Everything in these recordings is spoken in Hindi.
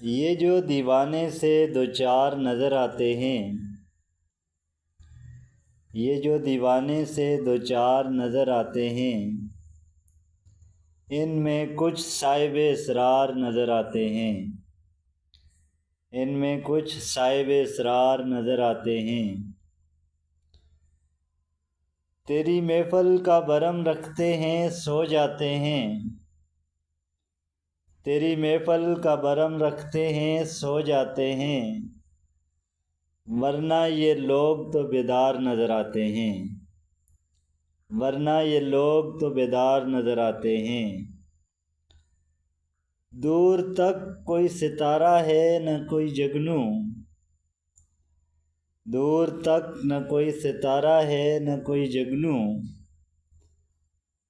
ये जो दीवाने से दो चार नज़र आते हैं, ये जो दीवाने से दो चार नज़र आते हैं, इनमें कुछ साहिब इसरार नज़र आते हैं, इनमें कुछ साहिब इसरार नज़र आते हैं। तेरी महफिल का भरम रखते हैं सो जाते हैं, तेरी महफिल का भरम रखते हैं सो जाते हैं, वरना ये लोग तो बेदार नज़र आते हैं, वरना ये लोग तो बेदार नज़र आते हैं। दूर तक कोई सितारा है न कोई जगनू, दूर तक न कोई सितारा है न कोई जगनू,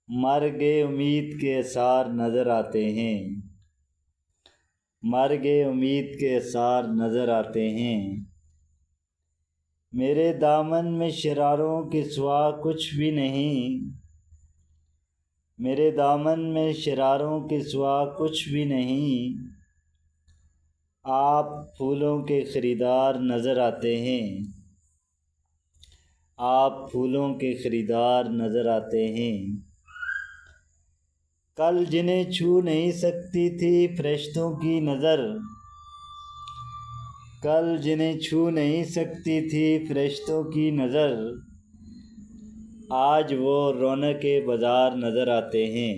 मर गए उम्मीद के आसार नज़र आते हैं, मर गए उम्मीद के आसार नज़र आते हैं। मेरे दामन में शरारों के सिवा कुछ भी नहीं, मेरे दामन में शरारों के सिवा कुछ भी नहीं, आप फूलों के ख़रीदार नज़र आते हैं, आप फूलों के ख़रीदार नज़र आते हैं। कल जिन्हें छू नहीं सकती थी फरिश्तों की नज़र, कल जिन्हें छू नहीं सकती थी फरिश्तों की नज़र, आज वो रौनके बाज़ार नज़र आते हैं,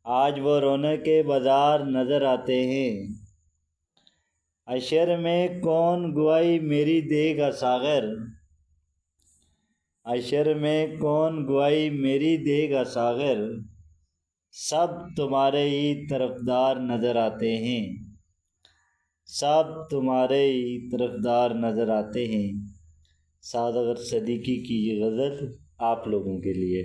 आज वो रौनके बाज़ार नज़र आते हैं। अशर में कौन गवाही मेरी देगा सागर, अशर में कौन गवाही मेरी देगा सागर, सब तुम्हारे ही तरफदार नज़र आते हैं, सब तुम्हारे ही तरफदार नज़र आते हैं। सादगर सदीकी की ये गज़ल आप लोगों के लिए।